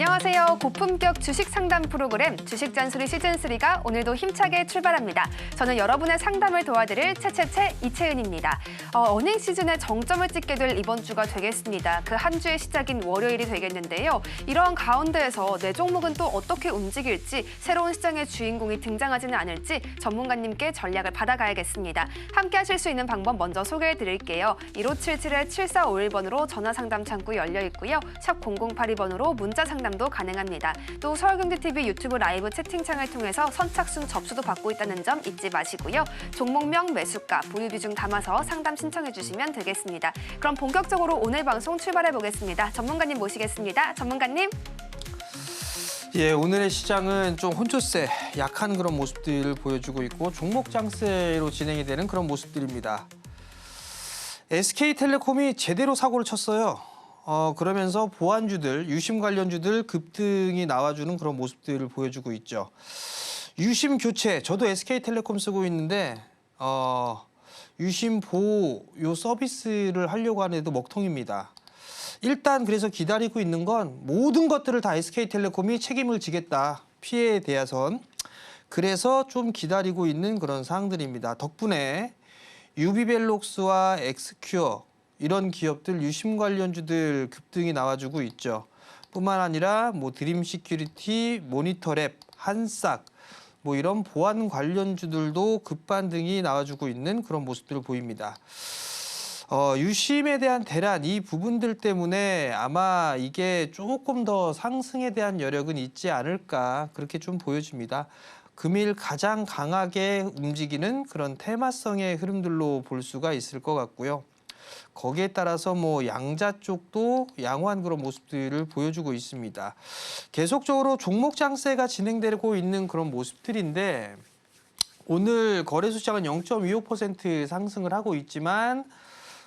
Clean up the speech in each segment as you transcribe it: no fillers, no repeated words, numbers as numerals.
안녕하세요. 고품격 주식 상담 프로그램 주식 잔소리 시즌3가 오늘도 힘차게 출발합니다. 저는 여러분의 상담을 도와드릴 채채채 이채은입니다. 어닝 시즌에 정점을 찍게 될 이번 주가 되겠습니다. 그 한 주의 시작인 월요일이 되겠는데요. 이러한 가운데에서 내 종목은 또 어떻게 움직일지, 새로운 시장의 주인공이 등장하지는 않을지 전문가님께 전략을 받아가야겠습니다. 함께 하실 수 있는 방법 먼저 소개해드릴게요. 1577-7451번으로 전화상담 창구 열려 있고요. 샵 0082번으로 문자 상담도 가능합니다. 또 서울경제TV 유튜브 라이브 채팅창을 통해서 선착순 접수도 받고 있다는 점 잊지 마시고요. 종목명, 매수가, 보유 비중 담아서 상담 신청해 주시면 되겠습니다. 그럼 본격적으로 오늘 방송 출발해 보겠습니다. 전문가님 모시겠습니다. 전문가님. 예, 오늘의 시장은 좀 혼조세, 약한 그런 모습들을 보여주고 있고 종목 장세로 진행이 되는 그런 모습들입니다. SK텔레콤이 제대로 사고를 쳤어요. 그러면서 보안주들, 유심 관련주들 급등이 나와주는 그런 모습들을 보여주고 있죠. 유심 교체, 저도 SK텔레콤 쓰고 있는데 유심 보호 요 서비스를 하려고 하는 애도 먹통입니다. 일단 그래서 기다리고 있는 건 모든 것들을 다 SK텔레콤이 책임을 지겠다. 피해에 대해선. 그래서 좀 기다리고 있는 그런 사항들입니다. 덕분에 유비벨록스와 엑스큐어 이런 기업들 유심 관련주들 급등이 나와주고 있죠. 뿐만 아니라 뭐 드림시큐리티, 모니터랩, 한싹 뭐 이런 보안 관련주들도 급반등이 나와주고 있는 그런 모습들을 보입니다. 유심에 대한 대란 이 부분들 때문에 아마 이게 조금 더 상승에 대한 여력은 있지 않을까 그렇게 좀 보여집니다. 금일 가장 강하게 움직이는 그런 테마성의 흐름들로 볼 수가 있을 것 같고요. 거기에 따라서 뭐 양자 쪽도 양호한 그런 모습들을 보여주고 있습니다. 계속적으로 종목 장세가 진행되고 있는 그런 모습들인데 오늘 거래소 시장은 0.25% 상승을 하고 있지만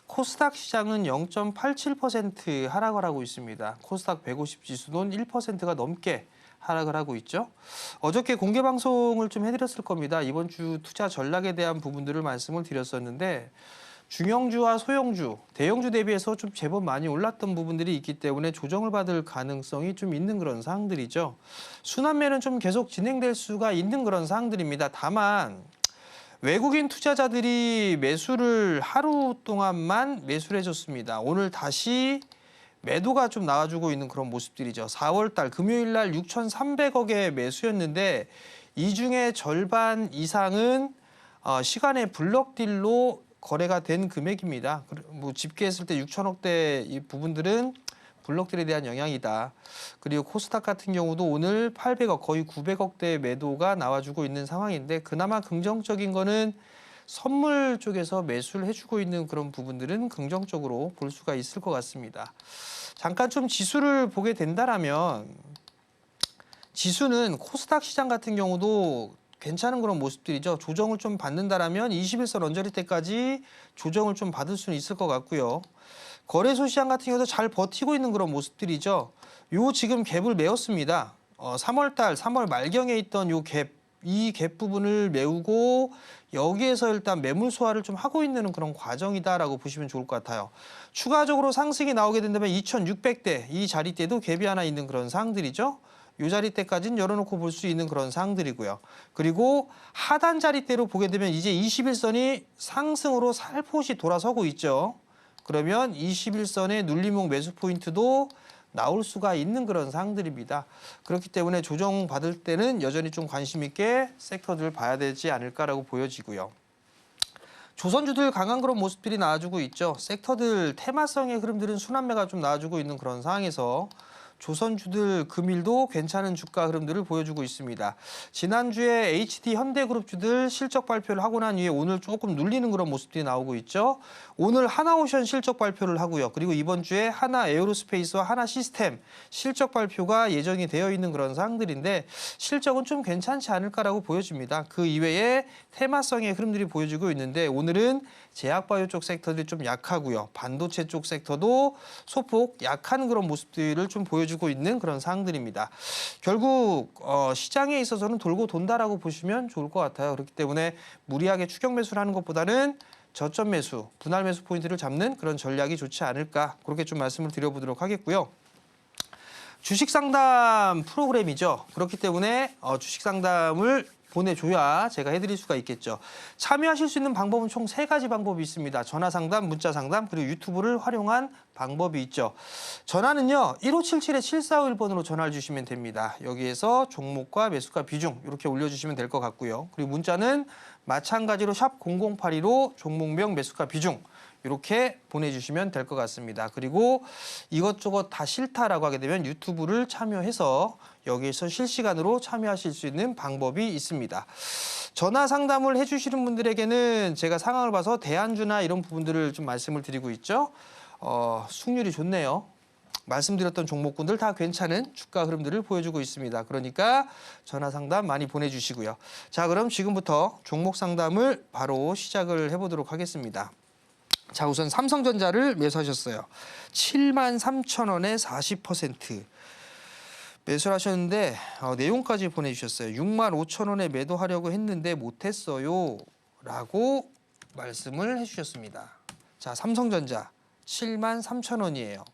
코스닥 시장은 0.87% 하락을 하고 있습니다. 코스닥 150 지수는 1%가 넘게 하락을 하고 있죠. 어저께 공개 방송을 좀 해드렸을 겁니다. 이번 주 투자 전략에 대한 부분들을 말씀을 드렸었는데 중형주와 소형주, 대형주 대비해서 좀 제법 많이 올랐던 부분들이 있기 때문에 조정을 받을 가능성이 좀 있는 그런 사항들이죠. 순환매는 좀 계속 진행될 수가 있는 그런 사항들입니다. 다만 외국인 투자자들이 매수를 하루 동안만 매수를 해줬습니다. 오늘 다시 매도가 좀 나와주고 있는 그런 모습들이죠. 4월 달 금요일 날 6,300억의 매수였는데 이 중에 절반 이상은 시간의 블럭딜로 거래가 된 금액입니다. 뭐 집계했을 때 6천억대 이 부분들은 블록들에 대한 영향이다. 그리고 코스닥 같은 경우도 오늘 800억 거의 900억대 매도가 나와주고 있는 상황인데 그나마 긍정적인 거는 선물 쪽에서 매수를 해주고 있는 그런 부분들은 긍정적으로 볼 수가 있을 것 같습니다. 잠깐 좀 지수를 보게 된다라면 지수는 코스닥 시장 같은 경우도 괜찮은 그런 모습들이죠. 조정을 좀 받는다라면 21선 언저리 때까지 조정을 좀 받을 수는 있을 것 같고요. 거래소 시장 같은 경우도 잘 버티고 있는 그런 모습들이죠. 요 지금 갭을 메웠습니다. 3월 달, 3월 말경에 있던 요 갭, 이 갭 부분을 메우고 여기에서 일단 매물 소화를 좀 하고 있는 그런 과정이다라고 보시면 좋을 것 같아요. 추가적으로 상승이 나오게 된다면 2,600대 이 자리대도 갭이 하나 있는 그런 사항들이죠. 이 자리대까지는 열어놓고 볼 수 있는 그런 사항들이고요. 그리고 하단 자리대로 보게 되면 이제 21선이 상승으로 살포시 돌아서고 있죠. 그러면 21선의 눌림목 매수 포인트도 나올 수가 있는 그런 사항들입니다. 그렇기 때문에 조정 받을 때는 여전히 좀 관심 있게 섹터들을 봐야 되지 않을까라고 보여지고요. 조선주들 강한 그런 모습들이 나와주고 있죠. 섹터들 테마성의 흐름들은 순환매가 좀 나와주고 있는 그런 상황에서 조선주들 금일도 괜찮은 주가 흐름들을 보여주고 있습니다. 지난주에 HD 현대그룹주들 실적 발표를 하고 난 이후에 오늘 조금 눌리는 그런 모습들이 나오고 있죠. 오늘 하나오션 실적 발표를 하고요. 그리고 이번 주에 하나에어로스페이스와 하나시스템 실적 발표가 예정이 되어 있는 그런 사항들인데 실적은 좀 괜찮지 않을까라고 보여집니다. 그 이외에 테마성의 흐름들이 보여지고 있는데 오늘은 제약바이오 쪽 섹터들이 좀 약하고요. 반도체 쪽 섹터도 소폭 약한 그런 모습들을 좀 보여주고 있는 그런 사항들입니다. 결국 시장에 있어서는 돌고 돈다라고 보시면 좋을 것 같아요. 그렇기 때문에 무리하게 추격 매수를 하는 것보다는 저점 매수, 분할 매수 포인트를 잡는 그런 전략이 좋지 않을까 그렇게 좀 말씀을 드려보도록 하겠고요. 주식 상담 프로그램이죠. 그렇기 때문에 주식 상담을 보내줘야 제가 해드릴 수가 있겠죠. 참여하실 수 있는 방법은 총 3가지 방법이 있습니다. 전화 상담, 문자 상담, 그리고 유튜브를 활용한 방법이 있죠. 전화는요. 1577-7451번으로 전화를 주시면 됩니다. 여기에서 종목과 매수가 비중 이렇게 올려주시면 될 것 같고요. 그리고 문자는 마찬가지로 샵 0082로 종목명 매수가 비중 이렇게 보내주시면 될 것 같습니다. 그리고 이것저것 다 싫다라고 하게 되면 유튜브를 참여해서 여기에서 실시간으로 참여하실 수 있는 방법이 있습니다. 전화 상담을 해주시는 분들에게는 제가 상황을 봐서 대안주나 이런 부분들을 좀 말씀을 드리고 있죠. 수익률이 좋네요. 말씀드렸던 종목군들 다 괜찮은 주가 흐름들을 보여주고 있습니다. 그러니까 전화 상담 많이 보내주시고요. 자, 그럼 지금부터 종목 상담을 바로 시작을 해보도록 하겠습니다. 자, 우선 삼성전자를 매수하셨어요. 73,000원에 40% 매수를 하셨는데 내용까지 보내주셨어요. 65,000원에 매도하려고 했는데 못했어요 라고 말씀을 해주셨습니다. 자, 삼성전자 73,000원이에요.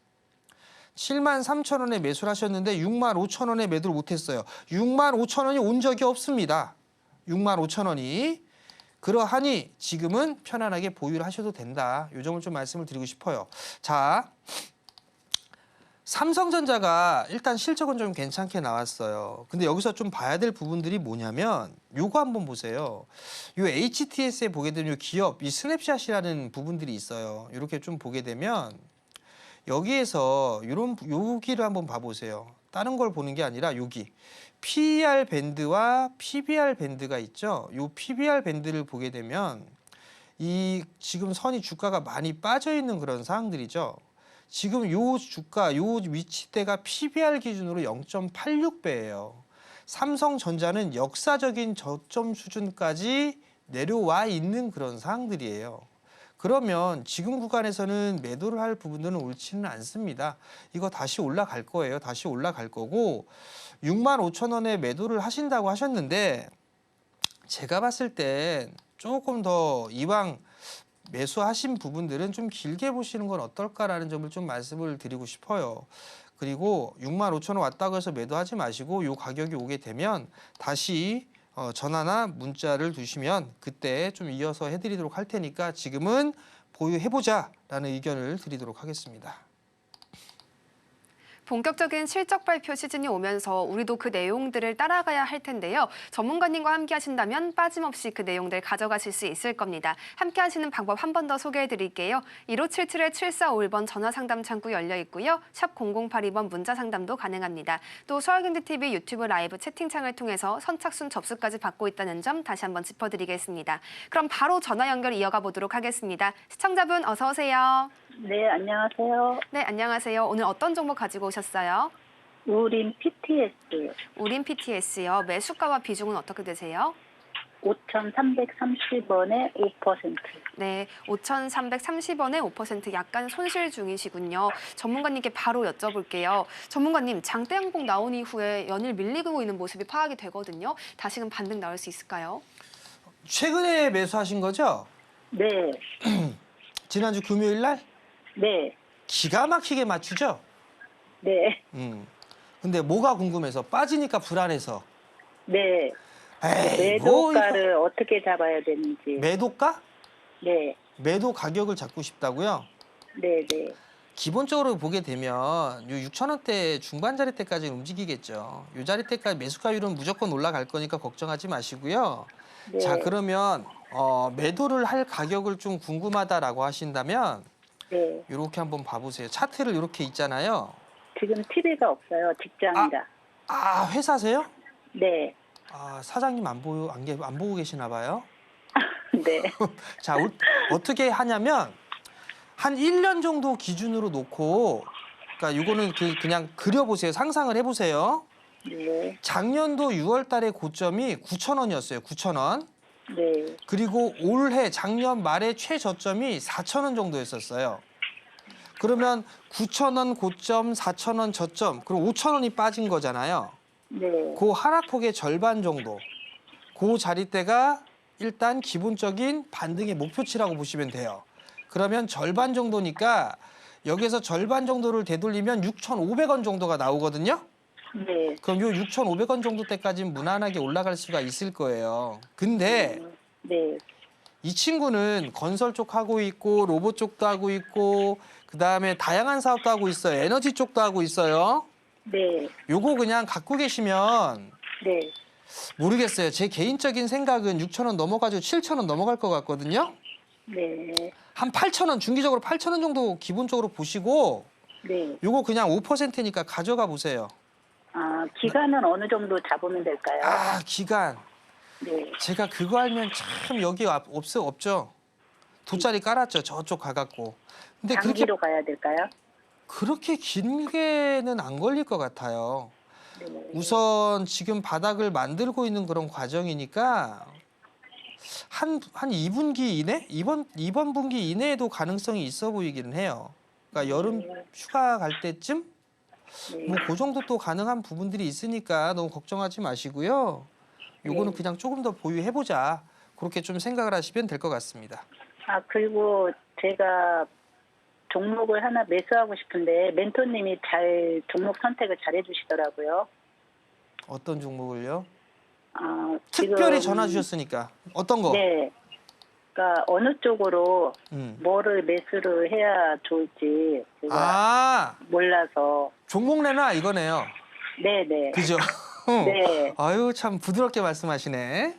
73,000원에 매수를 하셨는데 65,000원에 매도를 못했어요. 65,000원이 온 적이 없습니다. 65,000원이. 그러하니 지금은 편안하게 보유를 하셔도 된다. 이 점을 좀 말씀을 드리고 싶어요. 자, 삼성전자가 일단 실적은 좀 괜찮게 나왔어요. 근데 여기서 좀 봐야 될 부분들이 뭐냐면 요거 한번 보세요. 요 HTS에 보게 되면 요 기업, 이 스냅샷이라는 부분들이 있어요. 이렇게 좀 보게 되면 여기에서 여기를 한번 봐보세요. 다른 걸 보는 게 아니라 여기 PER 밴드와 PBR 밴드가 있죠. 요 PBR 밴드를 보게 되면 이 지금 선이 주가가 많이 빠져 있는 그런 상황들이죠. 지금 요 주가, 요 위치대가 PBR 기준으로 0.86배예요. 삼성전자는 역사적인 저점 수준까지 내려와 있는 그런 상황들이에요. 그러면 지금 구간에서는 매도를 할 부분들은 옳지는 않습니다. 이거 다시 올라갈 거예요. 다시 올라갈 거고 65,000원에 매도를 하신다고 하셨는데 제가 봤을 땐 조금 더 이왕 매수하신 부분들은 좀 길게 보시는 건 어떨까라는 점을 좀 말씀을 드리고 싶어요. 그리고 65,000원 왔다고 해서 매도하지 마시고 이 가격이 오게 되면 다시 전화나 문자를 두시면 그때 좀 이어서 해드리도록 할 테니까 지금은 보유해보자라는 의견을 드리도록 하겠습니다. 본격적인 실적 발표 시즌이 오면서 우리도 그 내용들을 따라가야 할 텐데요. 전문가님과 함께 하신다면 빠짐없이 그 내용들 가져가실 수 있을 겁니다. 함께 하시는 방법 한 번 더 소개해 드릴게요. 1577-7451번 전화 상담 창구 열려 있고요. 샵 0082번 문자 상담도 가능합니다. 또 서울경제TV 유튜브 라이브 채팅창을 통해서 선착순 접수까지 받고 있다는 점 다시 한번 짚어드리겠습니다. 그럼 바로 전화 연결 이어가 보도록 하겠습니다. 시청자분 어서 오세요. 네, 안녕하세요. 네, 안녕하세요. 오늘 어떤 정보 가지고 오셨어요? 우린 PTS 우린 PTS요. 매수가와 비중은 어떻게 되세요? 5,330원에 5%. 네, 5,330원에 5% 약간 손실 중이시군요. 전문가님께 바로 여쭤볼게요. 전문가님, 장대 양봉 나온 이후에 연일 밀리고 있는 모습이 파악이 되거든요. 다시금 반등 나올 수 있을까요? 최근에 매수하신 거죠? 네, 지난주 금요일 날? 네, 기가 막히게 맞추죠? 네, 근데 뭐가 궁금해서 빠지니까 불안해서. 네. 에이, 매도가를 어떻게 잡아야 되는지. 매도가? 네, 매도 가격을 잡고 싶다고요? 네, 네, 기본적으로 보게 되면 요 6,000원대 중반 자리대까지 움직이겠죠. 요 자리대까지 매수가율은 무조건 올라갈 거니까 걱정하지 마시고요. 네. 자, 그러면 매도를 할 가격을 좀 궁금하다라고 하신다면 네. 이렇게 한번 봐보세요. 차트를 이렇게 있잖아요. 지금 TV가 없어요. 직장이라. 아, 회사세요? 네, 아, 사장님 안 보고 계시나 봐요. 네, 자, 어떻게 하냐면 한 1년 정도 기준으로 놓고, 그러니까 이거는 그냥 그려보세요. 상상을 해보세요. 네, 작년도 6월 달에 고점이 9,000원이었어요. 9,000원. 네, 그리고 올해 작년 말에 최저점이 4,000원 정도였었어요. 그러면 9,000원 고점, 4,000원 저점, 그럼 5,000원이 빠진 거잖아요. 네, 그 하락폭의 절반 정도. 그 자리대가 일단 기본적인 반등의 목표치라고 보시면 돼요. 그러면 절반 정도니까 여기에서 절반 정도를 되돌리면 6,500원 정도가 나오거든요. 네. 그럼 요 6,500원 정도 때까지는 무난하게 올라갈 수가 있을 거예요. 근데 네. 이 친구는 건설 쪽 하고 있고 로봇 쪽도 하고 있고 그다음에 다양한 사업도 하고 있어요. 에너지 쪽도 하고 있어요. 네. 요거 그냥 갖고 계시면 네. 모르겠어요. 제 개인적인 생각은 6,000원 넘어가지고 7,000원 넘어갈 것 같거든요. 네. 한 8,000원, 중기적으로 8,000원 정도 기본적으로 보시고 네. 요거 그냥 5%니까 가져가 보세요. 아, 기간은 어느 정도 잡으면 될까요? 아, 기간. 네. 제가 그거 알면 참 여기 없죠. 돗자리 깔았죠. 저쪽 가갖고. 근데 장기로 가야 될까요? 그렇게 길게는 안 걸릴 것 같아요. 네. 우선 지금 바닥을 만들고 있는 그런 과정이니까 한 2분기 이내? 이번 분기 이내에도 가능성이 있어 보이기는 해요. 그러니까 여름 휴가 갈 때쯤? 네. 뭐 그 정도 또 가능한 부분들이 있으니까 너무 걱정하지 마시고요. 요거는 네. 그냥 조금 더 보유해보자. 그렇게 좀 생각을 하시면 될 것 같습니다. 아, 그리고 제가 종목을 하나 매수하고 싶은데 멘토님이 잘 종목 선택을 잘 해주시더라고요. 어떤 종목을요? 아, 특별히 지금, 전화 주셨으니까. 어떤 거? 네. 그러니까 어느 쪽으로 뭐를 매수를 해야 좋을지 제가 아, 몰라서. 종목 내놔 이거네요. 네네. 그죠? 네. 아유, 참 부드럽게 말씀하시네.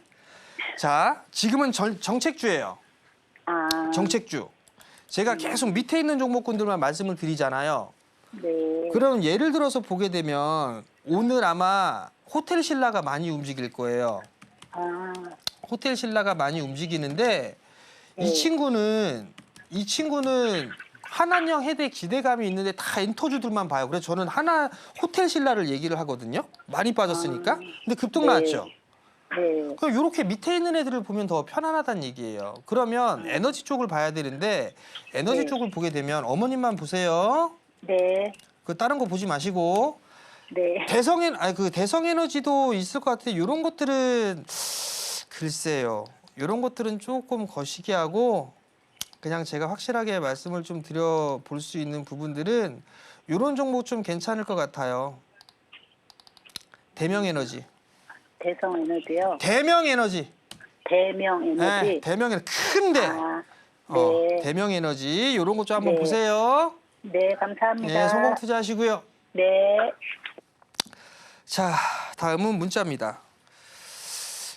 자, 지금은 정책주예요. 아, 정책주. 제가 계속 밑에 있는 종목군들만 말씀을 드리잖아요. 네. 그럼 예를 들어서 보게 되면 오늘 아마 호텔 신라가 많이 움직일 거예요. 아, 호텔 신라가 많이 움직이는데 네. 이 친구는 한한령 해대 기대감이 있는데 다 엔터주들만 봐요. 그래서 저는 호텔 신라를 얘기를 하거든요. 많이 빠졌으니까. 근데 급등 네. 나왔죠. 네. 그럼 이렇게 밑에 있는 애들을 보면 더 편안하다는 얘기예요. 그러면 에너지 쪽을 봐야 되는데 에너지 네. 쪽을 보게 되면 어머님만 보세요. 네. 그 다른 거 보지 마시고 네. 대성 에너지도 있을 것 같아요. 이런 것들은 글쎄요. 이런 것들은 조금 거시기 하고 그냥 제가 확실하게 말씀을 좀 드려 볼 수 있는 부분들은 이런 종목 좀 괜찮을 것 같아요. 대명 에너지. 대성 에너지요. 대명 에너지. 대명 에너지. 네, 대명 에너지 큰데. 아, 네. 대명 에너지 이런 것 좀 한번 네. 보세요. 네, 감사합니다. 네, 성공 투자하시고요. 네. 자, 다음은 문자입니다.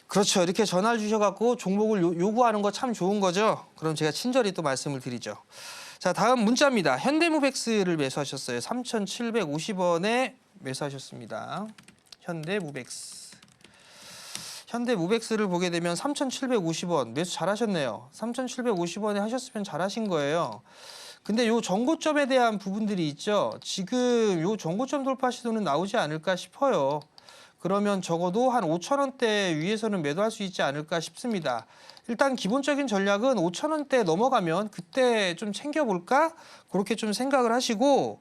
그렇죠. 이렇게 전화를 주셔갖고 종목을 요구하는 거 참 좋은 거죠. 그럼 제가 친절히 또 말씀을 드리죠. 자, 다음 문자입니다. 현대무벡스를 매수하셨어요. 3,750원에 매수하셨습니다. 현대무벡스를 보게 되면 3,750원 매수 잘하셨네요. 3,750원에 하셨으면 잘하신 거예요. 근데 요 정고점에 대한 부분들이 있죠. 지금 요 정고점 돌파 시도는 나오지 않을까 싶어요. 그러면 적어도 한 5,000원대 위에서는 매도할 수 있지 않을까 싶습니다. 일단 기본적인 전략은 5,000원대 넘어가면 그때 좀 챙겨볼까? 그렇게 좀 생각을 하시고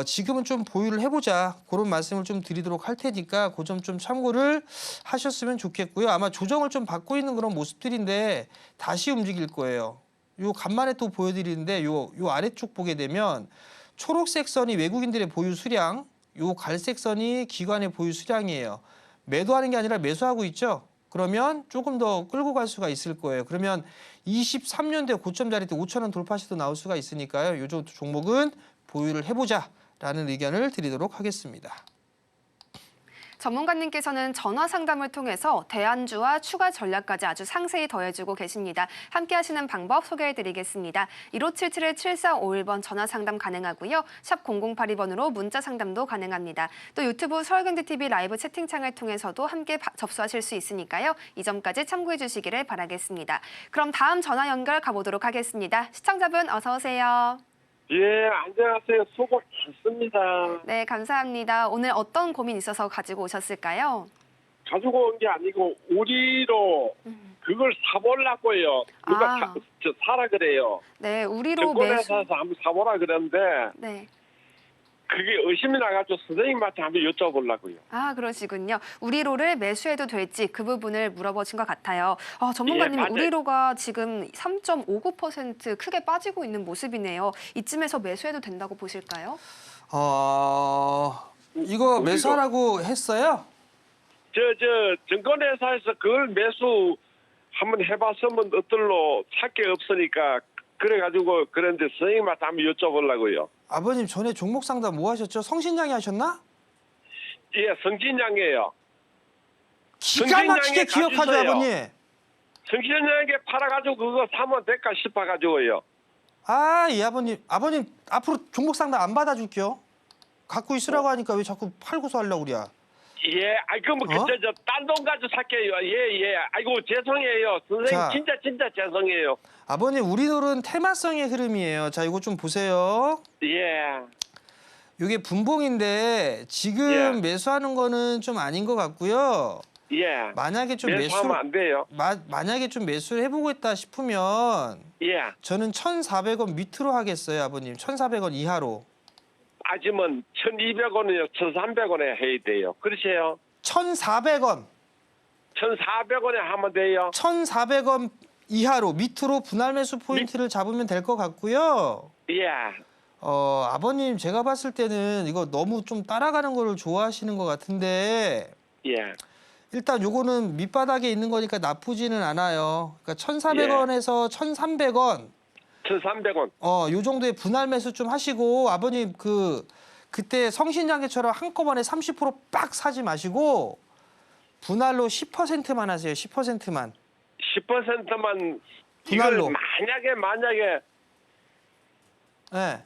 지금은 좀 보유를 해보자. 그런 말씀을 좀 드리도록 할 테니까 그 점 좀 참고를 하셨으면 좋겠고요. 아마 조정을 좀 받고 있는 그런 모습들인데 다시 움직일 거예요. 요 간만에 또 보여드리는데 요 아래쪽 보게 되면 초록색 선이 외국인들의 보유 수량, 요 갈색 선이 기관의 보유 수량이에요. 매도하는 게 아니라 매수하고 있죠. 그러면 조금 더 끌고 갈 수가 있을 거예요. 그러면 23년대 고점 자리 때 5,000원 돌파 시도 나올 수가 있으니까요. 요 종목은 보유를 해보자라는 의견을 드리도록 하겠습니다. 전문가님께서는 전화 상담을 통해서 대안주와 추가 전략까지 아주 상세히 더해주고 계십니다. 함께 하시는 방법 소개해드리겠습니다. 1577-7451번 전화 상담 가능하고요. 샵 0082번으로 문자 상담도 가능합니다. 또 유튜브 서울경제TV 라이브 채팅창을 통해서도 함께 접수하실 수 있으니까요. 이 점까지 참고해 주시기를 바라겠습니다. 그럼 다음 전화 연결 가보도록 하겠습니다. 시청자분 어서 오세요. 예, 안녕하세요. 수고 많습니다. 네, 감사합니다. 오늘 어떤 고민 있어서 가지고 오셨을까요? 가지고 온 게 아니고 우리로 그걸 사보려고요. 누가 아. 사라 그래요. 네, 우리로 매수. 증권회사에서 한번 사보라 그랬는데 네. 그게 의심이 나가지고 선생님한테 한번 여쭤보려고요. 아, 그러시군요. 우리로를 매수해도 될지 그 부분을 물어보신 것 같아요. 전문가님, 예, 맞아요. 우리로가 지금 3.59% 크게 빠지고 있는 모습이네요. 이쯤에서 매수해도 된다고 보실까요? 이거 매수하라고 했어요? 저 증권회사에서 그걸 매수 한번 해봤으면 어떨로 살 게 없으니까 그래가지고 그런데 선생님한테 한번 여쭤보려고요. 아버님 전에 종목 상담 뭐 하셨죠? 성신양이 하셨나? 예, 성진양이에요. 기가 막히게 성신양에 기억하죠, 가주세요. 아버님. 성진양에게 팔아가지고 그거 사면 될까 싶어가지고요. 이 아버님 앞으로 종목 상담 안 받아줄게요. 갖고 있으라고 하니까 왜 자꾸 팔고서 하려고 그래? 예, 그럼 딴 돈 가지고 살게요. 예. 아이고 죄송해요, 선생님. 자. 진짜 죄송해요. 아버님 우리놀은 테마성의 흐름이에요. 자, 이거 좀 보세요. 예, 이게 분봉인데 지금 예. 매수하는 거는 좀 아닌 것 같고요. 예. 만약에 좀 매수하면 안 돼요. 만약에 좀 매수를 해보고 있다 싶으면 예, 저는 1,400원 밑으로 하겠어요, 아버님. 1,400원 이하로. 아지면 1,200원이요, 1,300원에 해야 돼요. 그러세요? 1,400원. 1,400원에 하면 돼요. 1,400원 이하로 밑으로 분할 매수 포인트를 잡으면 될 것 같고요. 예, 아버님 제가 봤을 때는 이거 너무 좀 따라가는 거를 좋아하시는 것 같은데 예, 일단 요거는 밑바닥에 있는 거니까 나쁘지는 않아요. 그러니까 1,400원에서 1,300원 1,300원. 요 정도의 분할 매수 좀 하시고 아버님 그때 성신양계처럼 한꺼번에 30%빡 사지 마시고 분할로 10%만 하세요. 10%만. 10%만 분할로. 이걸 만약에 네.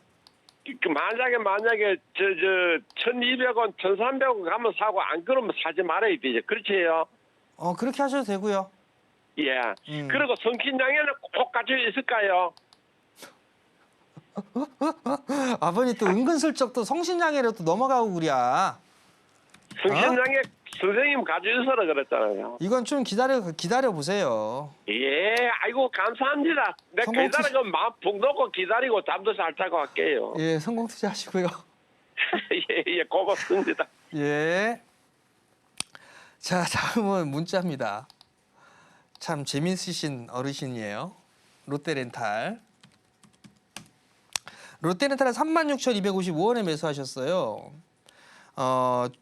만약에 1,200원, 1,300원 가면 사고 안 그러면 사지 말아야 되죠. 그렇지요? 그렇게 하셔도 되고요. 예. 그리고 성신양에는 꼭 가지고 있을까요? 아버님 또 은근슬쩍 또 성신양계로 또 넘어가고 그랴. 성신양에 선생님 가지고 있어라 그랬잖아요. 이건 좀 기다려 보세요. 예, 아이고 감사합니다. 내가 성공 기다리고 마음 푹 놓고 기다리고 잠도 잘 자고 할게요. 예, 성공 투자하시고요. 예, 고맙습니다. 예. 자, 다음은 문자입니다. 참 재밌으신 어르신이에요. 롯데렌탈. 롯데렌탈은 36,255원에 매수하셨어요.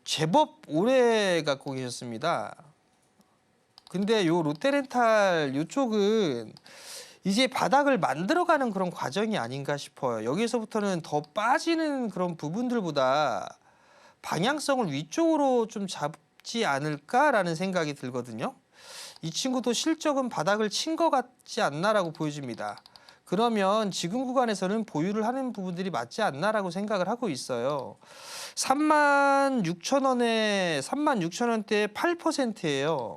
제법 오래 갖고 계셨습니다. 근데 요 롯데렌탈 요쪽은 이제 바닥을 만들어가는 그런 과정이 아닌가 싶어요. 여기서부터는 더 빠지는 그런 부분들보다 방향성을 위쪽으로 좀 잡지 않을까라는 생각이 들거든요. 이 친구도 실적은 바닥을 친 것 같지 않나라고 보여집니다. 그러면 지금 구간에서는 보유를 하는 부분들이 맞지 않나라고 생각을 하고 있어요. 36,000원에 36,000원대 8%예요.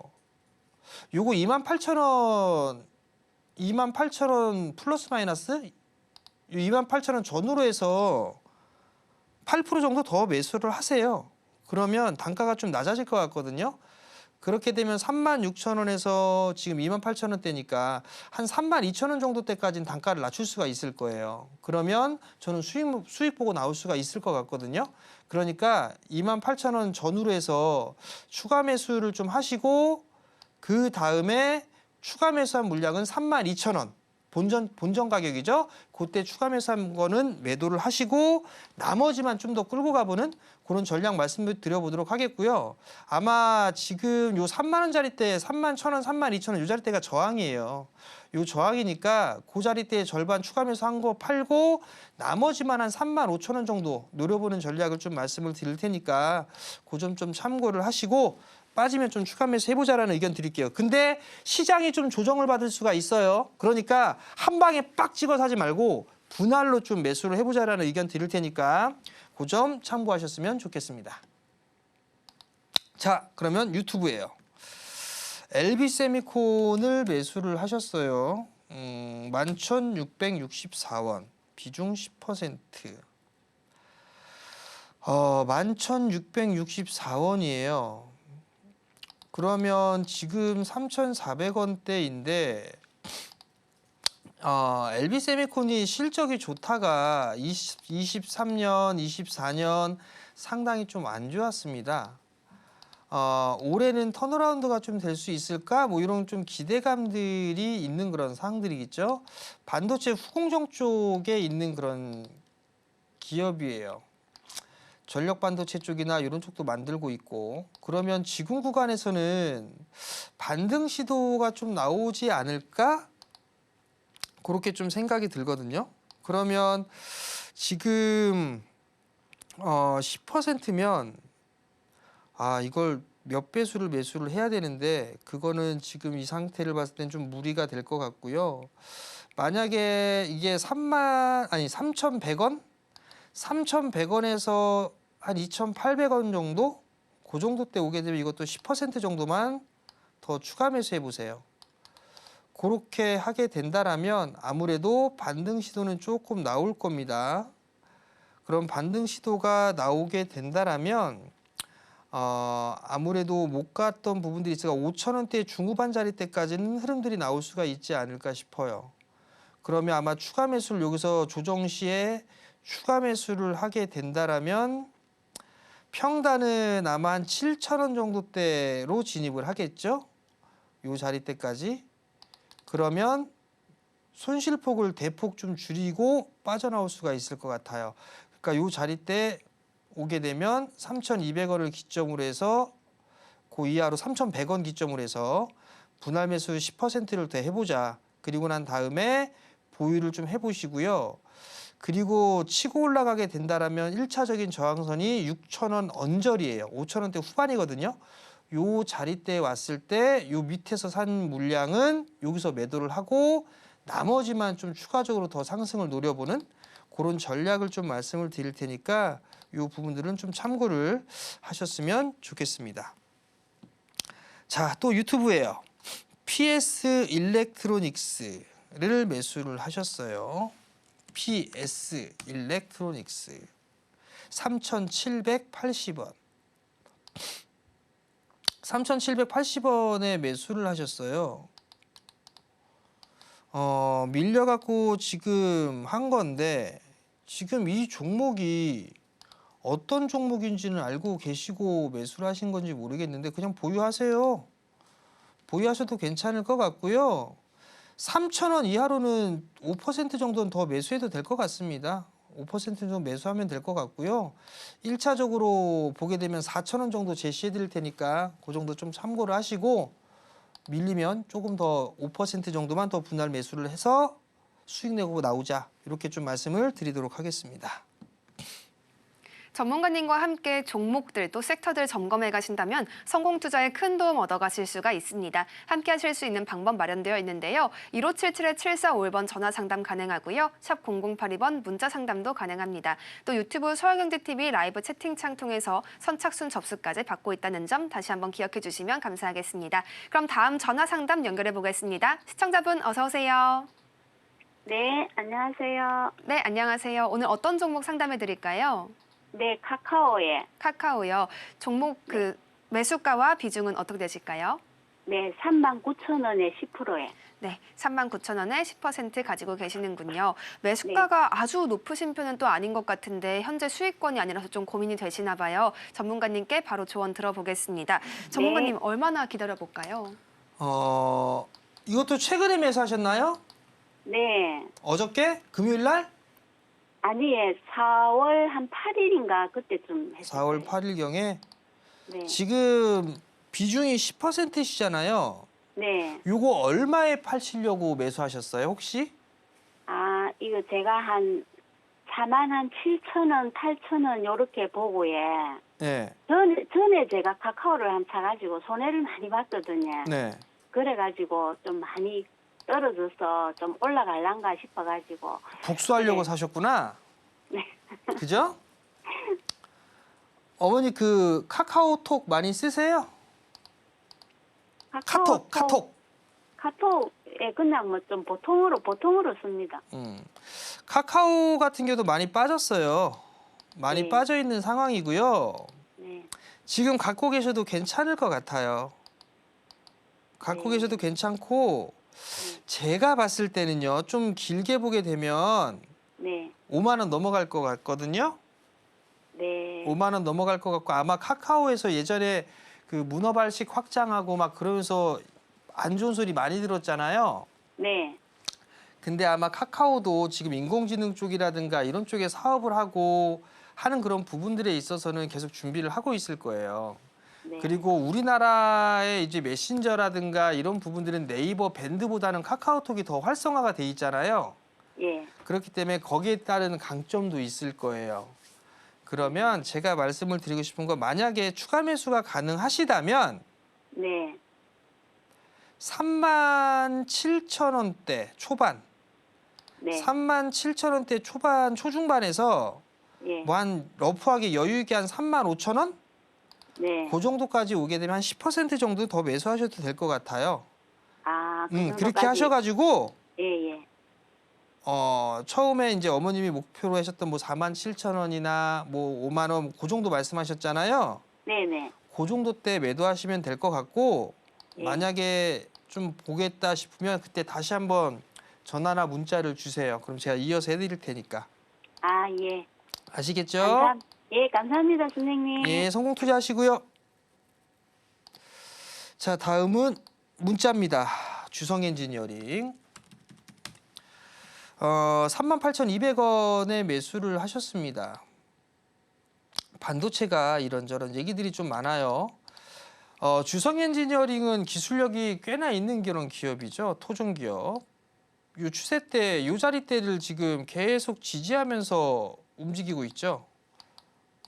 요거 28,000원 28,000원 플러스 마이너스 28,000원 전후로 해서 8% 정도 더 매수를 하세요. 그러면 단가가 좀 낮아질 것 같거든요. 그렇게 되면 36,000원에서 지금 28,000원대니까 한 32,000원 정도 때까지는 단가를 낮출 수가 있을 거예요. 그러면 저는 수익 보고 나올 수가 있을 것 같거든요. 그러니까 28,000원 전후로 해서 추가 매수를 좀 하시고 그 다음에 추가 매수한 물량은 32,000원. 본전 가격이죠. 그때 추가 매수한 거는 매도를 하시고 나머지만 좀 더 끌고 가보는 그런 전략 말씀드려보도록 하겠고요. 아마 지금 요 3만 원짜리대 31,000원, 32,000원 요 자리대가 저항이에요. 요 저항이니까 그 자리대에 절반 추가 매수한 거 팔고 나머지만 한 35,000원 정도 노려보는 전략을 좀 말씀을 드릴 테니까 그 점 좀 참고를 하시고 빠지면 좀 추가 매수 해보자라는 의견 드릴게요. 근데 시장이 좀 조정을 받을 수가 있어요. 그러니까 한 방에 빡 찍어서 하지 말고 분할로 좀 매수를 해보자라는 의견 드릴 테니까 그 점 참고하셨으면 좋겠습니다. 자, 그러면 유튜브예요. LB세미콘을 매수를 하셨어요. 11,664원. 비중 10%. 11,664원이에요. 그러면 지금 3,400원대인데 LB 세미콘이 실적이 좋다가 23년, 24년 상당히 좀 안 좋았습니다. 올해는 턴어라운드가 좀 될 수 있을까? 뭐 이런 좀 기대감들이 있는 그런 상황들이겠죠. 반도체 후공정 쪽에 있는 그런 기업이에요. 전력 반도체 쪽이나 이런 쪽도 만들고 있고, 그러면 지금 구간에서는 반등 시도가 좀 나오지 않을까? 그렇게 좀 생각이 들거든요. 그러면 지금 10%면 이걸 몇 배수를 매수를 해야 되는데 그거는 지금 이 상태를 봤을 땐 좀 무리가 될 것 같고요. 만약에 이게 3,100원? 3,100원에서 한 2,800원 정도? 그 정도 때 오게 되면 이것도 10% 정도만 더 추가 매수해 보세요. 그렇게 하게 된다라면 아무래도 반등 시도는 조금 나올 겁니다. 그럼 반등 시도가 나오게 된다라면 아무래도 못 갔던 부분들이 있으니까 5,000원대 중후반 자리 때까지는 흐름들이 나올 수가 있지 않을까 싶어요. 그러면 아마 추가 매수를 여기서 조정 시에 추가 매수를 하게 된다라면 평단은 아마 한 7,000원 정도대로 진입을 하겠죠. 요 자리 때까지. 그러면 손실폭을 대폭 좀 줄이고 빠져나올 수가 있을 것 같아요. 그러니까 요 자리 때 오게 되면 3,200원을 기점으로 해서 그 이하로 3,100원 기점으로 해서 분할 매수 10%를 더 해보자. 그리고 난 다음에 보유를 좀 해보시고요. 그리고 치고 올라가게 된다라면 1차적인 저항선이 6,000원 언저리예요. 5,000원대 후반이거든요. 요 자리대에 왔을 때 요 밑에서 산 물량은 여기서 매도를 하고 나머지만 좀 추가적으로 더 상승을 노려보는 그런 전략을 좀 말씀을 드릴 테니까 요 부분들은 좀 참고를 하셨으면 좋겠습니다. 자, 또 유튜브에요. PS 일렉트로닉스를 매수를 하셨어요. PS 일렉트로닉스 3,780원. 3,780원에 매수를 하셨어요. 밀려갖고 지금 한 건데 지금 이 종목이 어떤 종목인지는 알고 계시고 매수를 하신 건지 모르겠는데 그냥 보유하세요. 보유하셔도 괜찮을 것 같고요. 3,000원 이하로는 5% 정도는 더 매수해도 될 것 같습니다. 5% 정도 매수하면 될 것 같고요. 1차적으로 보게 되면 4,000원 정도 제시해 드릴 테니까 그 정도 좀 참고를 하시고 밀리면 조금 더 5% 정도만 더 분할 매수를 해서 수익 내고 나오자. 이렇게 좀 말씀을 드리도록 하겠습니다. 전문가님과 함께 종목들 또 섹터들 점검해 가신다면 성공 투자에 큰 도움 얻어가실 수가 있습니다. 함께 하실 수 있는 방법 마련되어 있는데요. 1577-7451번 전화 상담 가능하고요. 샵 0082번 문자 상담도 가능합니다. 또 유튜브 서울경제TV 라이브 채팅창 통해서 선착순 접수까지 받고 있다는 점 다시 한번 기억해 주시면 감사하겠습니다. 그럼 다음 전화 상담 연결해 보겠습니다. 시청자분 어서 오세요. 네, 안녕하세요. 네, 안녕하세요. 오늘 어떤 종목 상담해 드릴까요? 네, 카카오에. 카카오요. 종목 매수가와 비중은 어떻게 되실까요? 네, 39,000원에 10%에. 네, 39,000원에 10% 가지고 계시는군요. 매수가가 아주 높으신 편은 또 아닌 것 같은데 현재 수익권이 아니라서 좀 고민이 되시나 봐요. 전문가님께 바로 조언 들어보겠습니다. 전문가님 얼마나 기다려볼까요? 이것도 최근에 매수하셨나요? 네. 어저께? 금요일 날? 아니, 4월 한 8일인가 그때쯤 했어요. 4월 8일경에 네. 지금 비중이 10%시잖아요. 네. 요거 얼마에 파시려고 매수하셨어요, 혹시? 아, 이거 제가 한 47,000원, 8,000원 요렇게 보고에 네. 전에 제가 카카오를 한 사가지고 손해를 많이 봤거든요. 네. 그래가지고 좀 많이 떨어져서 좀 올라갈란가 싶어가지고. 복수하려고 네. 사셨구나. 네. 그죠? 어머니 그 카카오톡 많이 쓰세요? 카톡에 그냥 뭐 좀 보통으로 씁니다. 카카오 같은 경우도 많이 빠졌어요. 많이 네. 빠져 있는 상황이고요. 네. 지금 갖고 계셔도 괜찮을 것 같아요. 갖고 네. 계셔도 괜찮고 제가 봤을 때는요. 좀 길게 보게 되면 네. 5만 원 넘어갈 것 같거든요. 네. 5만 원 넘어갈 것 같고 아마 카카오에서 예전에 그 문어발식 확장하고 막 그러면서 안 좋은 소리 많이 들었잖아요. 네. 근데 아마 카카오도 지금 인공지능 쪽이라든가 이런 쪽에 사업을 하고 하는 그런 부분들에 있어서는 계속 준비를 하고 있을 거예요. 네. 그리고 우리나라의 이제 메신저라든가 이런 부분들은 네이버 밴드보다는 카카오톡이 더 활성화가 돼 있잖아요. 예. 그렇기 때문에 거기에 따른 강점도 있을 거예요. 그러면 제가 말씀을 드리고 싶은 건 만약에 추가 매수가 가능하시다면 네. 37,000원대 초반, 네. 37,000원대 초반 초중반에서 예. 뭐 한 러프하게 여유 있게 한 35,000원? 네. 그 정도까지 오게 되면 한 10% 정도 더 매수하셔도 될 것 같아요. 아, 그 그렇게 정도까지. 하셔가지고 예, 예. 처음에 이제 어머님이 목표로 하셨던 뭐 47,000원이나 뭐 5만 원 그 정도 말씀하셨잖아요. 네, 네. 그 정도 때 매도하시면 될 것 같고 예. 만약에 좀 보겠다 싶으면 그때 다시 한번 전화나 문자를 주세요. 그럼 제가 이어서 해드릴 테니까. 아, 예. 아시겠죠? 예, 감사합니다, 선생님. 예, 성공 투자하시고요. 자, 다음은 문자입니다. 주성 엔지니어링. 38,200원에 매수를 하셨습니다. 반도체가 이런저런 얘기들이 좀 많아요. 주성 엔지니어링은 기술력이 꽤나 있는 그런 기업이죠. 토종 기업. 요 추세 때, 요 자리대를 지금 계속 지지하면서 움직이고 있죠.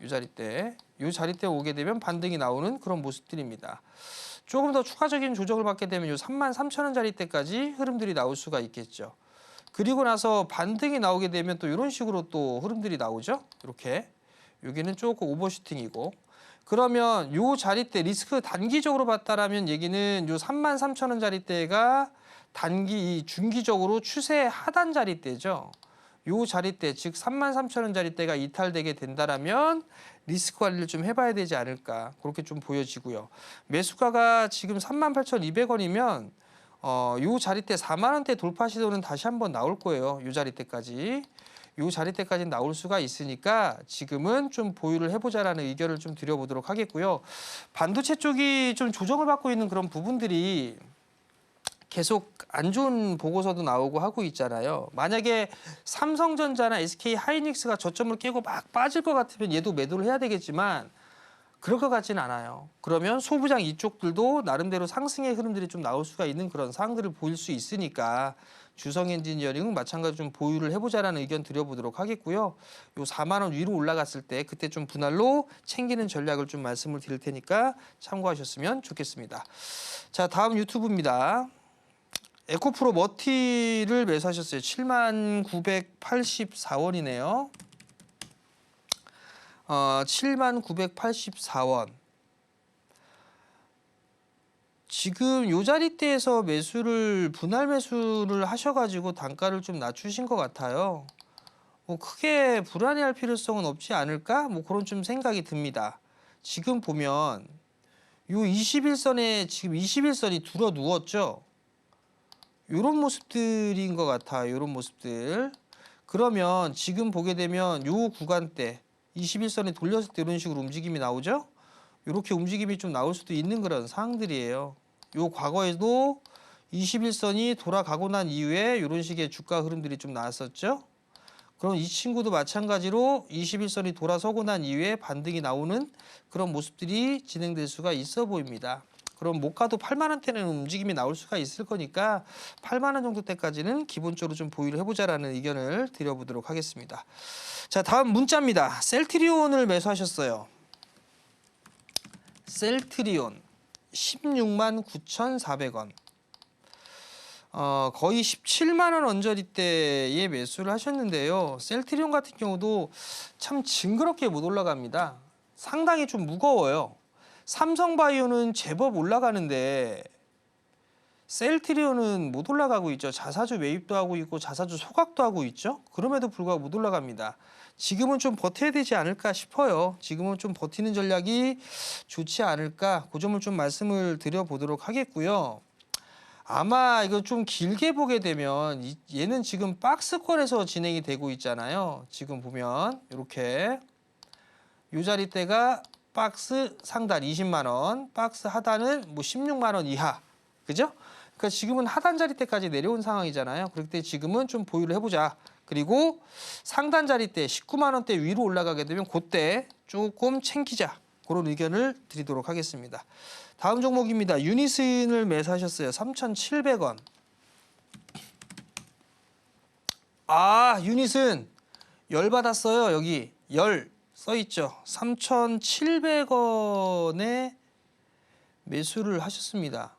요 자리대. 요 자리대 오게 되면 반등이 나오는 그런 모습들입니다. 조금 더 추가적인 조정을 받게 되면 요 33,000원 자리대까지 흐름들이 나올 수가 있겠죠. 그리고 나서 반등이 나오게 되면 또 이런 식으로 또 흐름들이 나오죠. 이렇게. 여기는 조금 오버슈팅이고. 그러면 요 자리대 리스크 단기적으로 봤다라면 얘기는 요 33,000원 자리대가 중기적으로 추세 하단 자리대죠. 요 자리대 즉 33,000원 자리대가 이탈되게 된다라면 리스크 관리를 좀 해봐야 되지 않을까 그렇게 좀 보여지고요. 매수가가 지금 38,200원이면 요 자리대 4만 원대 돌파 시도는 다시 한번 나올 거예요. 요 자리대까지. 요 자리대까지 나올 수가 있으니까 지금은 좀 보유를 해보자라는 의견을 좀 드려보도록 하겠고요. 반도체 쪽이 좀 조정을 받고 있는 그런 부분들이 계속 안 좋은 보고서도 나오고 하고 있잖아요. 만약에 삼성전자나 SK 하이닉스가 저점을 깨고 막 빠질 것 같으면 얘도 매도를 해야 되겠지만 그럴 것 같지는 않아요. 그러면 소부장 이쪽들도 나름대로 상승의 흐름들이 좀 나올 수가 있는 그런 상황들을 보일 수 있으니까 주성 엔지니어링은 마찬가지로 좀 보유를 해보자라는 의견 드려보도록 하겠고요. 요 4만 원 위로 올라갔을 때 그때 좀 분할로 챙기는 전략을 좀 말씀을 드릴 테니까 참고하셨으면 좋겠습니다. 자, 다음 유튜브입니다. 에코프로 머티를 매수하셨어요. 79,984원이네요. 79,984원. 지금 요 자리대에서 분할 매수를 하셔가지고 단가를 좀 낮추신 것 같아요. 뭐 크게 불안해할 필요성은 없지 않을까? 뭐 그런 좀 생각이 듭니다. 지금 보면 요 21선에 지금 21선이 들어 누웠죠. 요런 모습들인 것 같아요. 요런 모습들. 그러면 지금 보게 되면 요 구간대 21선에 돌렸을 때 이런 식으로 움직임이 나오죠. 이렇게 움직임이 좀 나올 수도 있는 그런 상황들이에요. 요 과거에도 21선이 돌아가고 난 이후에 이런 식의 주가 흐름들이 좀 나왔었죠. 그럼 이 친구도 마찬가지로 21선이 돌아서고 난 이후에 반등이 나오는 그런 모습들이 진행될 수가 있어 보입니다. 그럼 못 가도 8만 원대는 움직임이 나올 수가 있을 거니까 8만 원 정도 때까지는 기본적으로 좀 보유를 해보자라는 의견을 드려보도록 하겠습니다. 자, 다음 문자입니다. 셀트리온을 매수하셨어요. 셀트리온 169,400원. 거의 17만 원 언저리대에 매수를 하셨는데요. 셀트리온 같은 경우도 참 징그럽게 못 올라갑니다. 상당히 좀 무거워요. 삼성바이오는 제법 올라가는데 셀트리온은 못 올라가고 있죠. 자사주 매입도 하고 있고 자사주 소각도 하고 있죠. 그럼에도 불구하고 못 올라갑니다. 지금은 좀 버텨야 되지 않을까 싶어요. 지금은 좀 버티는 전략이 좋지 않을까. 그 점을 좀 말씀을 드려보도록 하겠고요. 아마 이거 좀 길게 보게 되면 얘는 지금 박스권에서 진행이 되고 있잖아요. 지금 보면 이렇게 요 자리대가 박스 상단 20만 원, 박스 하단은 뭐 16만 원 이하, 그죠? 그러니까 지금은 하단 자리대까지 내려온 상황이잖아요. 그렇기 때문에 지금은 좀 보유를 해보자. 그리고 상단 자리대 19만 원대 위로 올라가게 되면 그때 조금 챙기자. 그런 의견을 드리도록 하겠습니다. 다음 종목입니다. 유니슨을 매수하셨어요. 3,700원. 아, 유니슨 열받았어요. 여기 열 써있죠. 3,700원에 매수를 하셨습니다.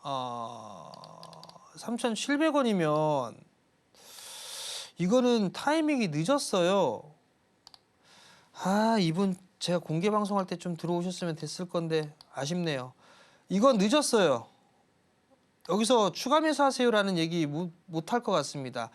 3,700원이면 이거는 타이밍이 늦었어요. 아, 이분 제가 공개 방송할 때 좀 들어오셨으면 됐을 건데 아쉽네요. 이건 늦었어요. 여기서 추가 매수하세요라는 얘기 못 할 것 같습니다.